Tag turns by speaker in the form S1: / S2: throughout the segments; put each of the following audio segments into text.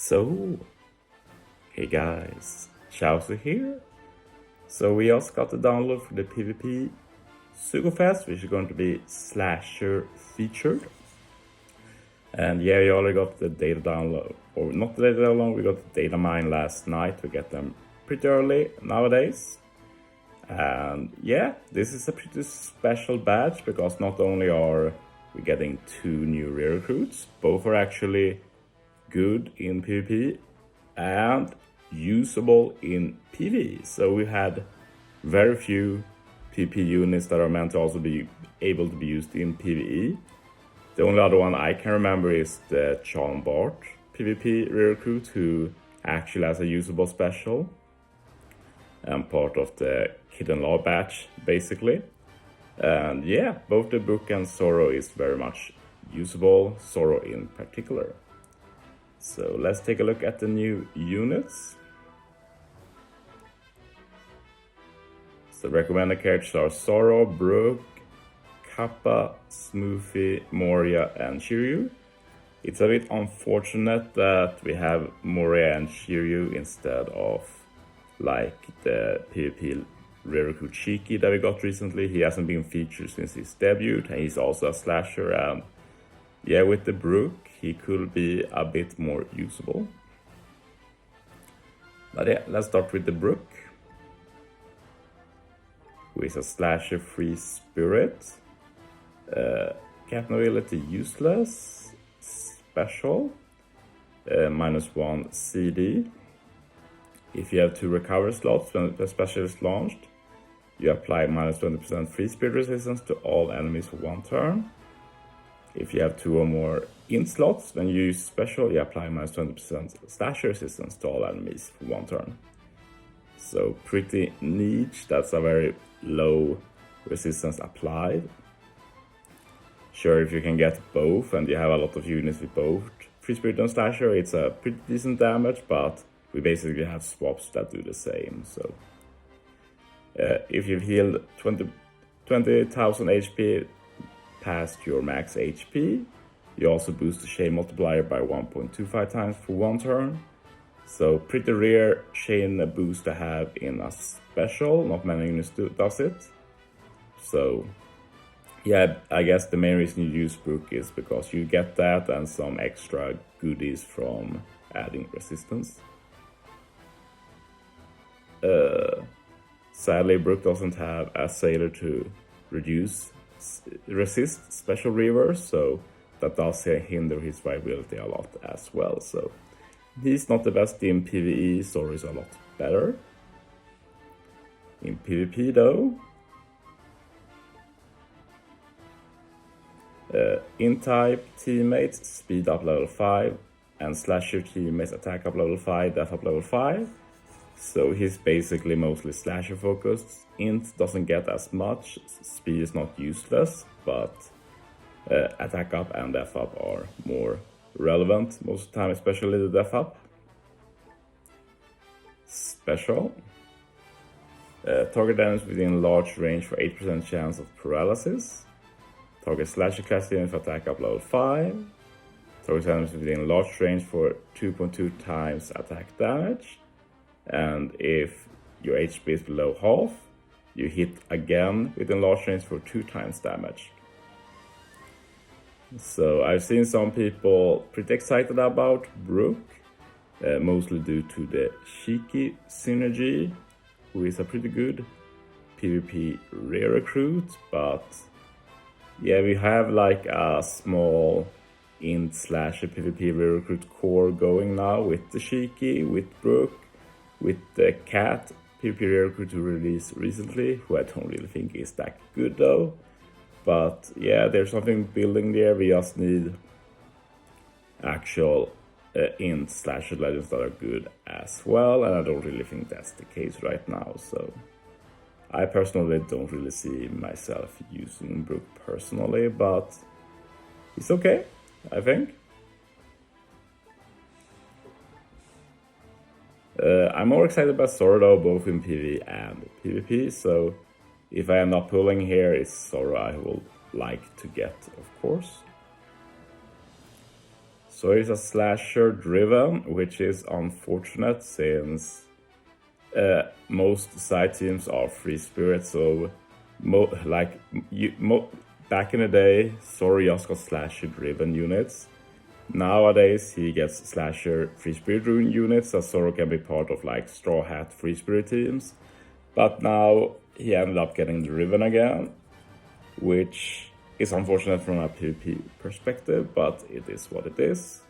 S1: So, hey guys, Chauzu here. So we also got the download for the PvP Sugofest, which is going to be slasher featured. And yeah, we already got the data download, or not the data download, we got the data mine last night. We get them pretty early nowadays. And yeah, this is a pretty special badge because not only are we getting 2 new rare recruits, both are actually good in PvP and usable in PvE. So we had very few PvP units that are meant to also be able to be used in PvE. The only other one I can remember is the Chauzu PvP rare recruit, who actually has a usable special and part of the Hidden Law batch, basically. And yeah, both the Brook and Zoro is very much usable, Zoro in particular. So let's take a look at the new units. So recommended characters are Zoro, Brook, Kappa, Smoothie, Moria, and Shiryu. It's a bit unfortunate that we have Moria and Shiryu instead of like the PvP rare recruit Shiki that we got recently. He hasn't been featured since his debut, and he's also a slasher, and yeah, with the Brook, he could be a bit more usable. But yeah, let's start with the Brook, who is a slasher free spirit. Captain ability useless, special, -1 CD. If you have 2 recovery slots when the special is launched, you apply -20% free spirit resistance to all enemies for 1 turn. If you have 2 or more in slots, when you use special, you apply -20% slasher resistance to all enemies for 1 turn. So pretty niche, that's a very low resistance applied. Sure, if you can get both and you have a lot of units with both free spirit and slasher, it's a pretty decent damage, but we basically have swaps that do the same. So if you've healed 20,000 HP past your max HP, you also boost the chain multiplier by 1.25 times for 1 turn. So pretty rare chain boost to have in a special, not many units does it. So yeah, I guess the main reason you use Brook is because you get that and some extra goodies from adding resistance. Sadly, Brook doesn't have a sailor to resist special reverse, so that does hinder his viability a lot as well. So he's not the best in PvE, Zoro is a lot better. In PvP though, in-type teammates speed up level 5, and slasher teammates attack up level 5, death up level 5. So he's basically mostly slasher focused. Int doesn't get as much, speed is not useless, but attack up and death up are more relevant most of the time, especially the death up. Special. Target damage within large range for 8% chance of paralysis. Target slasher class unit for attack up level 5. Target damage within large range for 2.2 times attack damage. And if your HP is below half, you hit again within large range for 2 times damage. So I've seen some people pretty excited about Brook, mostly due to the Shiki synergy, who is a pretty good PvP rare recruit, but yeah, we have like a small int slasher PvP rare recruit core going now with the Shiki, with Brook, with the Cat PvP rare recruit who released recently, who I don't really think is that good though. But yeah, there's something building there. We just need actual int slasher legends that are good as well, and I don't really think that's the case right now. So I personally don't really see myself using Brook personally, but it's okay, I think. I'm more excited about Zoro though, both in PvE and PvP, so if I end up pulling here, it's Zoro I will like to get, of course. So it's a slasher driven, which is unfortunate since most side teams are free spirit. So back in the day, Zoro just got slasher driven units. Nowadays he gets slasher free spirit driven units, so Zoro can be part of like straw hat free spirit teams. But now he ended up getting driven again, which is unfortunate from a PvP perspective, but it is what it is.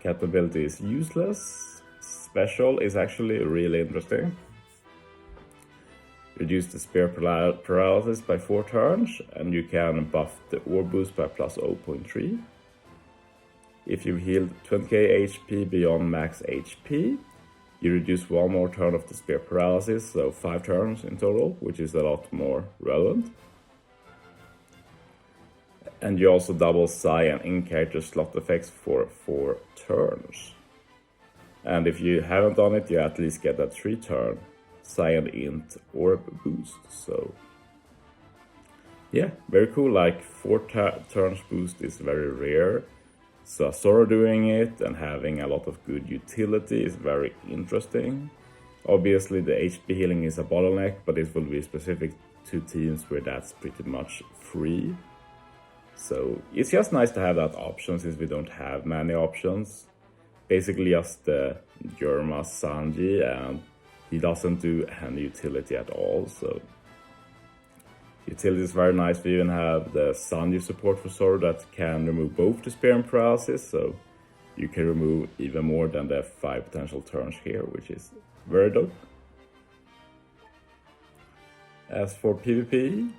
S1: Capability is useless. Special is actually really interesting. Reduce the spear paralysis by 4 turns, and you can buff the orb boost by plus 0.3. If you healed 20k HP beyond max HP, you reduce 1 more turn of the spear paralysis, so 5 turns in total, which is a lot more relevant. And you also double Psi and in-character slot effects for 4 turns. And if you haven't done it, you at least get a 3-turn Psi and int orb boost. So yeah, very cool. Like 4 turns boost is very rare. So Zoro doing it and having a lot of good utility is very interesting. Obviously the HP healing is a bottleneck, but it will be specific to teams where that's pretty much free. So it's just nice to have that option since we don't have many options. Basically just the Germa Sanji, and he doesn't do any utility at all. So utility is very nice. We even have the Sanji support for Zoro that can remove both the spear and paralysis, so you can remove even more than the 5 potential turns here, which is very dope. As for PvP,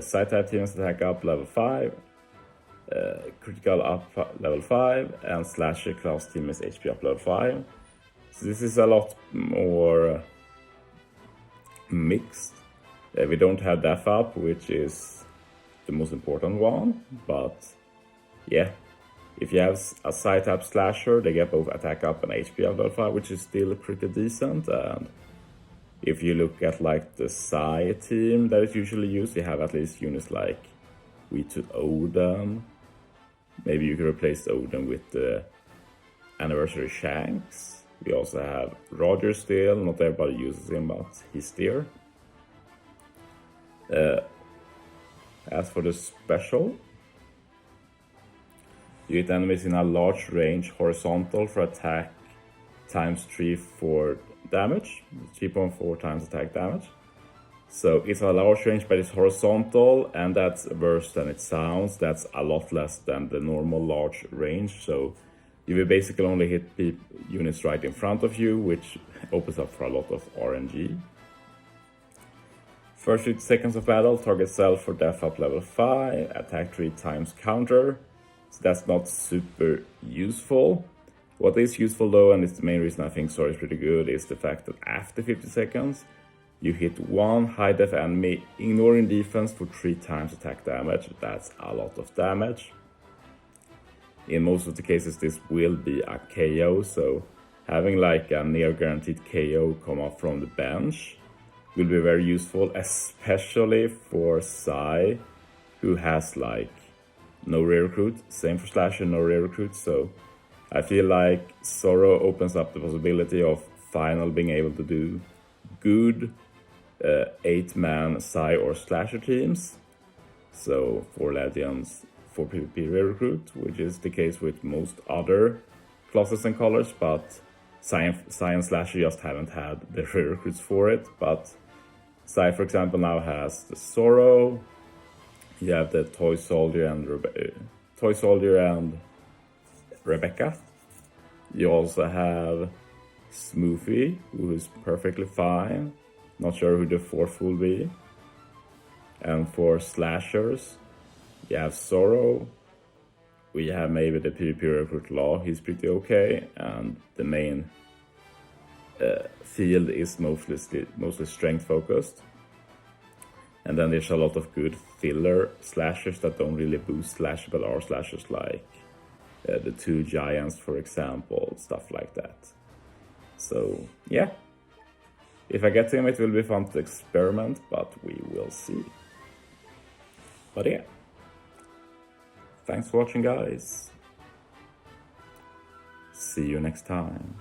S1: side type teams attack up level 5, critical up level 5, and slasher class team is HP up level 5. So this is a lot more mixed. We don't have def up, which is the most important one, but yeah, if you have a side type slasher, they get both attack up and HP up level 5, which is still pretty decent. And if you look at like the Psy team that is usually used, you have at least units like V2 Odin. Maybe you can replace Odin with the Anniversary Shanks. We also have Roger still, not everybody uses him, but he's there. As for the special, you hit enemies in a large range horizontal for attack times 3 for damage, 3.4 times attack damage. So it's a large range, but it's horizontal, and that's worse than it sounds. That's a lot less than the normal large range. So you will basically only hit units right in front of you, which opens up for a lot of RNG. First 50 seconds of battle, target self for def up level 5, attack 3 times counter. So that's not super useful. What is useful though, and it's the main reason I think Zoro is pretty good, is the fact that after 50 seconds, you hit 1 high def enemy, ignoring defense for 3 times attack damage. That's a lot of damage. In most of the cases, this will be a KO, so having like a near guaranteed KO come up from the bench will be very useful, especially for Psy, who has like no rear recruit. Same for Slasher, no rear recruit. So I feel like Zoro opens up the possibility of finally being able to do good 8-man Psy or Slasher teams. So 4 Legends, 4 PvP rear recruit, which is the case with most other classes and colors, but Psy and Slasher just haven't had the rear recruits for it. But Psy, for example, now has the Zoro. You have the Toy Soldier and Rebecca. You also have Smoofy, who is perfectly fine. Not sure who the 4th will be. And for slashers, you have Zoro. We have maybe the PvP recruit Law, he's pretty okay. And the main field is mostly strength focused. And then there's a lot of good filler slashers that don't really boost slash, but are slashers like the 2 giants, for example, stuff like that. So yeah, if I get him, it will be fun to experiment, but we will see. But yeah, Thanks for watching, guys. See you next time.